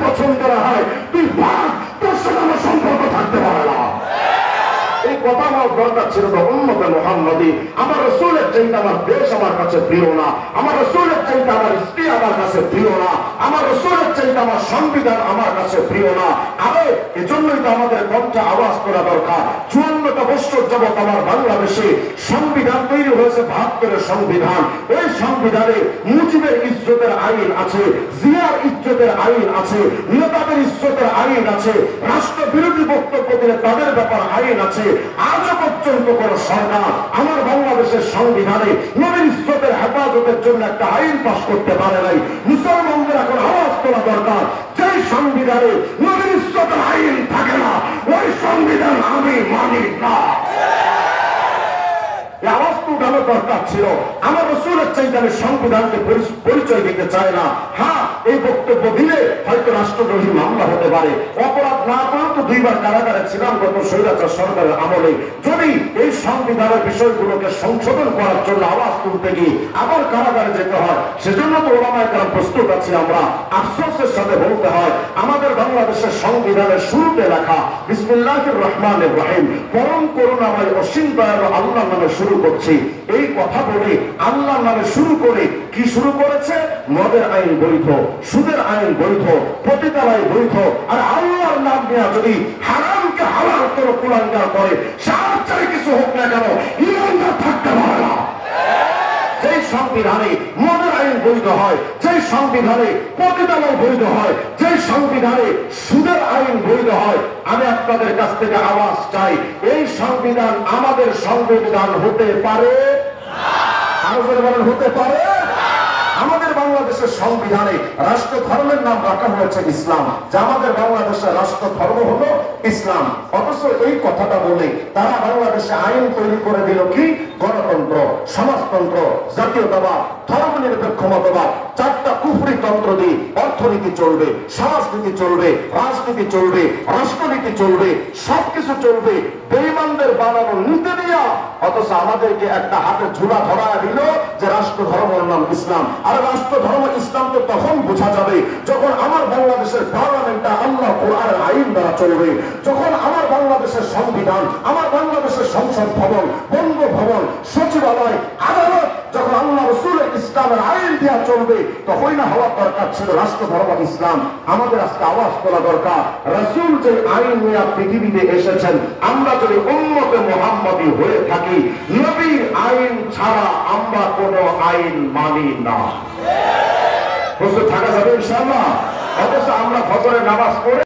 পছন্দ না হয় তুই ভাগ, তোর সাথে আমার সম্পর্ক থাকতে পারে না। এই কথা আমার দরকার ছিল তো উম্মতে মুহাম্মাদি। আমার রাসূলের চাইতে আমার দেশ আমার কাছে প্রিয় না, আমার রাসূলের চাইতে আমার স্ত্রী আমার কাছে প্রিয় না, আমার রাসূলের চাইতে আমার সংবিধান আমার কাছে প্রিয় না। আরে এজন্যই তো আমাদের কণ্ঠে আওয়াজ করা দরকার। 54টা বছর যাবত আমার বাংলাদেশে সংবিধান তৈরি হয়েছে, 72-এর সংবিধান। ওই সংবিধানে মুজিবের ইজ্জতের আইন আছে, জিয়ার ইজ্জতের আইন আছে, নেতাদের ইজ্জতের আইন আছে, রাষ্ট্র বিরোধী বক্তব্য দিলে তাদের ব্যাপার আইন আছে। আজও পর্যন্ত কোন সরকার আমার বাংলাদেশের সংবিধানে নবীর ইজ্জতের হেফাজতের জন্য একটা আইন পাস করতে পারে নাই। মুসলমানদের এখন আওয়াজ তোলা দরকার, যে সংবিধানে নবীর ইজ্জতের আইন থাকে না ওই সংবিধান আমি মানি না। আওয়াজ তো উঠানো দরকার ছিল। আমার রাসূলের চাইতে আমি সংবিধানকে পরিচয় দিতে চাই না। হ্যাঁ, এই বক্তব্য দিলে হয়তো রাষ্ট্রদ্রোহী মামলা হতে পারে। অপরাধ না করেও তো 2বার কারাগারে ছিলাম গত স্বৈরাচার সরকারের আমলে। যদি এই সংবিধানের বিষয়গুলোকে সংশোধন করার জন্য আওয়াজ তুলতে গিয়ে আবার কারাগারে যেতে হয়, সেজন্য তো ওলামায়ে কেরাম প্রস্তুত আছি আমরা। আফসোসের সাথে বলতে হয়, আমাদের বাংলাদেশের সংবিধানের শুরুতে লেখা বিসমিল্লাহির রহমানির রহিম, পরম করুণাময় অসীম দয়ালু আল্লাহর নামে শুরু করছি। এই কথা বলে আল্লাহর নামে শুরু করে কি শুরু করেছে? মদের আইন বৈধ, সুদের আইন বৈধ, পতিতালয় বৈধ। আর আল্লাহর নাম নিয়ে যদি হারামকে হালাল করে কুলাঙ্গার করে, সারা চাই কিছু হোক না কেন, ইমানদার থাকতে পারে না। যেই সংবিধানে মদের আইন বৈধ হয়, যেই সংবিধানে পতিতালয় বৈধ হয়, যেই সংবিধানে সুদের আইন বৈধ হয়, আমি আপনাদের কাছ থেকে আওয়াজ চাই, এই সংবিধান আমাদের সংবিধান হতে পারে? আমাদের বলেন হতে পারে? আমাদের বাংলাদেশের সংবিধানে রাষ্ট্র ধর্মের নাম রাখা হয়েছে ইসলাম, যে আমাদের বাংলাদেশের রাষ্ট্র ধর্ম হলো ইসলাম। অথচ এই কথাটা বলে তারা বাংলাদেশে আইন তৈরি করে দিল কি? গণতন্ত্র, সমাজতন্ত্র, জাতীয়তাবাদ, ধর্মনিরপেক্ষ মতবাদ, 4টা কুফরি তন্ত্র দিয়ে অর্থনীতি চলবে, সমাজনীতি চলবে, রাজনীতি চলবে, রাষ্ট্রনীতি চলবে, সবকিছু চলবে বেঈমানদের বানানো নীতি দিয়া। অথচ আমাদেরকে একটা হাতে ঝুলা ধরা দিল যে রাষ্ট্র ধর্মের নাম ইসলাম। আর রাষ্ট্র ধর্ম ইসলাম তো তখন বোঝা যাবে যখন আমার বাংলাদেশের পার্লামেন্টটা আল্লাহ কোরআনের আইন দ্বারা চলবে, যখন আমার বাংলাদেশের সংবিধান, আমার বাংলাদেশের সংসদ ভবন, বঙ্গভবন, সচিবালয়, আদালত যখন আল্লাহ রাসূলের ইসলামের আইন দিয়া চলবে, তখনই না হওয়ার দরকার ছিল রাষ্ট্র ধর্ম ইসলাম। আমাদের আজকে আওয়াজ তোলা দরকার, রাসূল যে আইন নিয়ে পৃথিবীতে এসেছেন, আমরা যদি উম্মতে মুহাম্মাদি হয়ে থাকি, নবীর আইন ছাড়া আমরা কোনো আইন মানি না। প্রস্তুত থাকা যাবে ইনশাআল্লাহ? অথচ আমরা ফজরের নামাজ পড়ে